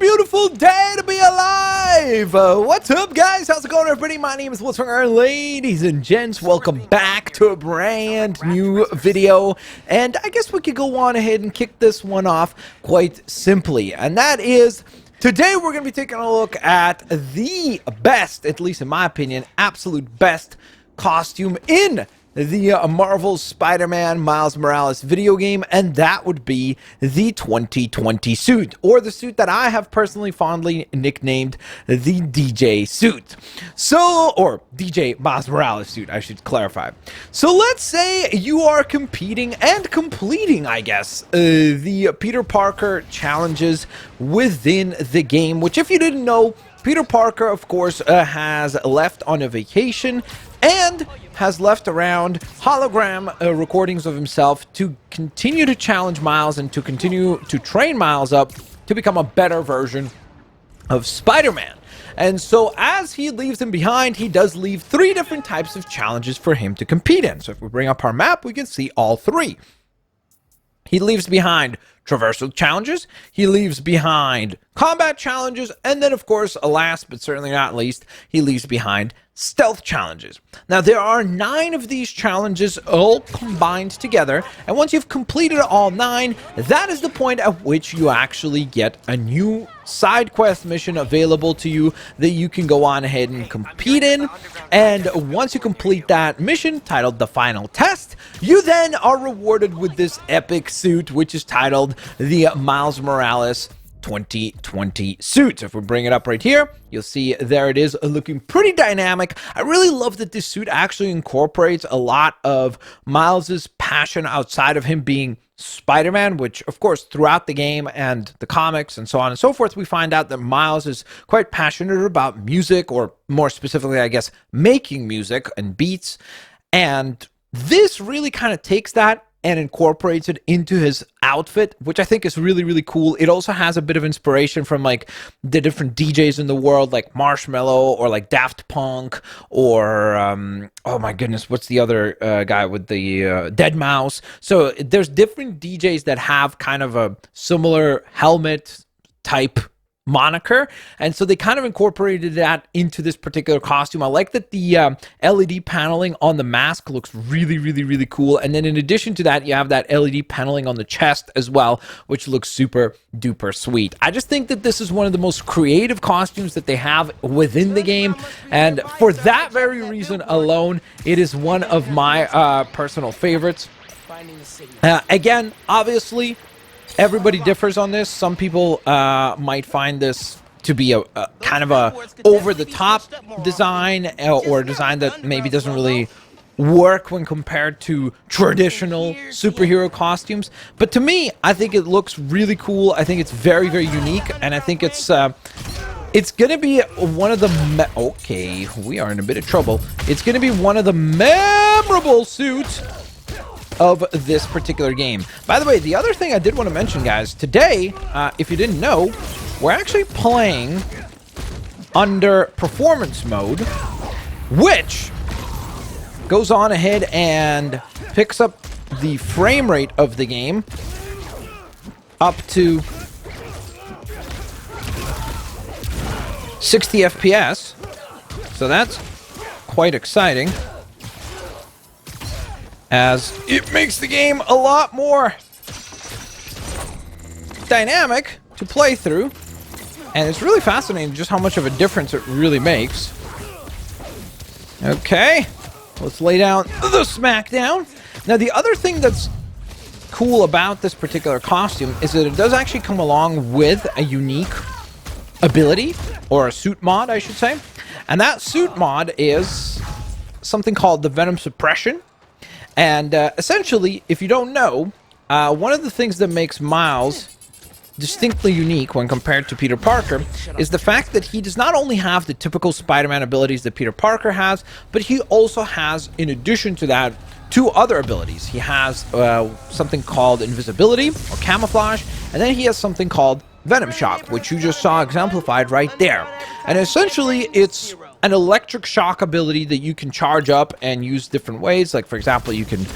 beautiful day to be alive! What's up, guys? How's it going, everybody? My name is Blitzwinger. Ladies and gents, welcome back to a brand new video. And I guess we could go on ahead and kick this one off quite simply. And that is, today we're going to be taking a look at the best, at least in my opinion, absolute best costume in the Marvel Spider-Man Miles Morales video game, and that would be the 2020 suit, or the suit that I have personally fondly nicknamed the DJ suit. So, or DJ Miles Morales suit, I should clarify. So let's say you are competing and completing, I guess, the Peter Parker challenges within the game, which, if you didn't know, Peter Parker, of course, has left on a vacation and has left around hologram recordings of himself to continue to challenge Miles and to continue to train Miles up to become a better version of Spider-Man. And so as he leaves him behind, he does leave 3 different types of challenges for him to compete in. So if we bring up our map, we can see all 3. He leaves behind traversal challenges, he leaves behind combat challenges, and then, of course, last but certainly not least, he leaves behind stealth challenges. Now, there are 9 of these challenges all combined together, and once you've completed all 9, that is the point at which you actually get a new side quest mission available to you that you can go on ahead and compete in. And once you complete that mission, titled The Final Test, you then are rewarded with this epic suit, which is titled the Miles Morales 2020 suit. So if we bring it up right here, you'll see there it is, looking pretty dynamic. I really love that this suit actually incorporates a lot of Miles's passion outside of him being Spider-Man, which, of course, throughout the game and the comics and so on and so forth, we find out that Miles is quite passionate about music, or more specifically, I guess, making music and beats. And this really kind of takes that and incorporates it into his outfit, which I think is really, really cool. It also has a bit of inspiration from, like, the different DJs in the world, like Marshmello or like Daft Punk or, oh my goodness, what's the other guy with the Deadmau5? So there's different DJs that have kind of a similar helmet type moniker, and so they kind of incorporated that into this particular costume. I like that the LED paneling on the mask looks really, really, really cool, and then in addition to that, you have that LED paneling on the chest as well, which looks super duper sweet. I just think that this is one of the most creative costumes that they have within the game, and for that very reason alone, it is one of my personal favorites. Again, obviously, everybody differs on this. Some people might find this to be a kind of a over-the-top design, or a design that maybe doesn't really work when compared to traditional superhero costumes. But to me, I think it looks really cool. I think it's very, very unique, and I think it's gonna be one of the okay, we are in a bit of trouble. It's gonna be one of the memorable suits of this particular game. By the way, the other thing I did want to mention, guys, today, if you didn't know, we're actually playing under performance mode, which goes on ahead and picks up the frame rate of the game up to 60 FPS. So that's quite exciting, as it makes the game a lot more dynamic to play through. And it's really fascinating just how much of a difference it really makes. Okay, let's lay down the smackdown. Now, the other thing that's cool about this particular costume is that it does actually come along with a unique ability, or a suit mod, I should say. And that suit mod is something called the Venom Suppression. And essentially, if you don't know, one of the things that makes Miles distinctly unique when compared to Peter Parker is the fact that he does not only have the typical Spider-Man abilities that Peter Parker has, but he also has, in addition to that, 2 other abilities. He has something called invisibility or camouflage, and then he has something called Venom Shock, which you just saw exemplified right there. And essentially, it's an electric shock ability that you can charge up and use different ways. Like, for example, you can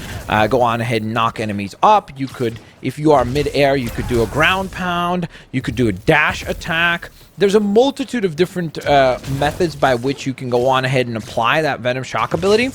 go on ahead and knock enemies up. You could, if you are mid-air, you could do a ground pound. You could do a dash attack. There's a multitude of different methods by which you can go on ahead and apply that Venom shock ability.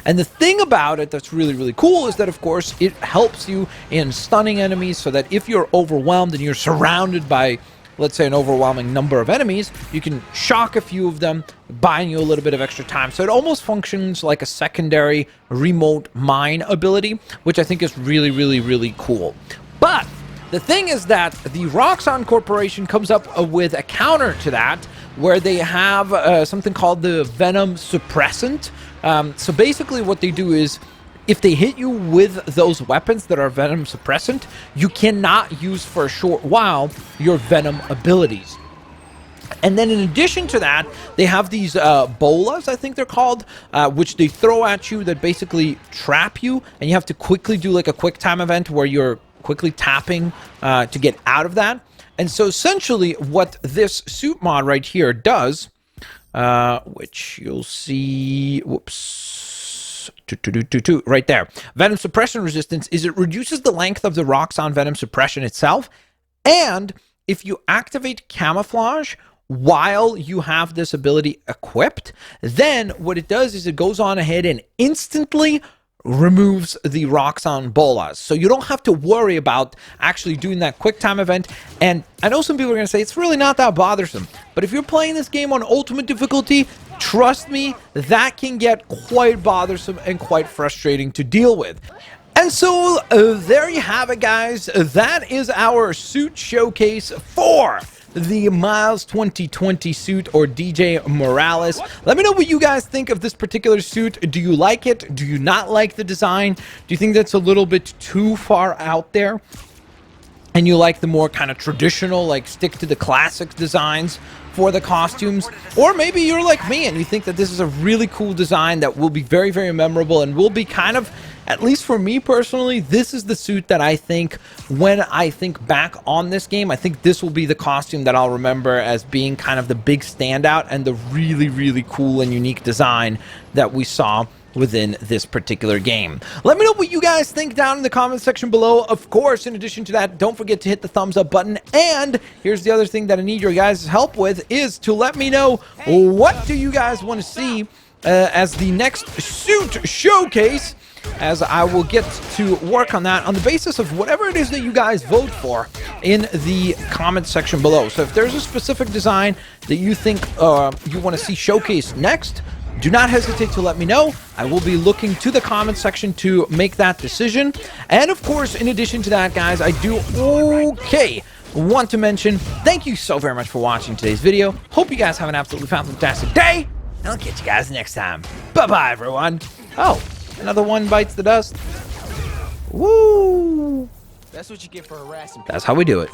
And the thing about it that's really, really cool is that, of course, it helps you in stunning enemies, so that if you're overwhelmed and you're surrounded by, let's say, an overwhelming number of enemies, you can shock a few of them, buying you a little bit of extra time. So it almost functions like a secondary remote mine ability, which I think is really, really, really cool. But the thing is that the Roxxon Corporation comes up with a counter to that, where they have something called the Venom Suppression. So basically what they do is, if they hit you with those weapons that are Venom Suppressant, you cannot use for a short while your Venom abilities. And then in addition to that, they have these bolas, I think they're called, which they throw at you that basically trap you, and you have to quickly do like a quick time event where you're quickly tapping to get out of that. And so essentially what this suit mod right here does, which you'll see, whoops, right there, Venom Suppression Resistance, is it reduces the length of the Roxxon Venom Suppression itself. And if you activate Camouflage while you have this ability equipped, then what it does is it goes on ahead and instantly removes the Roxxon bolas. So you don't have to worry about actually doing that quick time event. And I know some people are going to say it's really not that bothersome, but if you're playing this game on ultimate difficulty, trust me, that can get quite bothersome and quite frustrating to deal with. And so there you have it, guys. That is our suit showcase for the Miles 2020 suit, or DJ Morales. Let me know what you guys think of this particular suit. Do you like it? Do you not like the design? Do you think that's a little bit too far out there, and you like the more kind of traditional, like stick to the classic designs for the costumes? Or maybe you're like me and you think that this is a really cool design that will be very, very memorable and will be kind of, at least for me personally, this is the suit that I think, when I think back on this game, I think this will be the costume that I'll remember as being kind of the big standout and the really, really cool and unique design that we saw within this particular game. Let me know what you guys think down in the comment section below. Of course, in addition to that, don't forget to hit the thumbs up button. And here's the other thing that I need your guys' help with, is to let me know, what do you guys want to see as the next suit showcase, as I will get to work on that on the basis of whatever it is that you guys vote for in the comment section below. So if there's a specific design that you think you want to see showcased next, do not hesitate to let me know. I will be looking to the comment section to make that decision. And of course, in addition to that, guys, I do want to mention, thank you so very much for watching today's video. Hope you guys have an absolutely fantastic day, and I'll catch you guys next time. Bye-bye, everyone. Oh, another one bites the dust. Woo! That's what you get for harassing people. That's how we do it.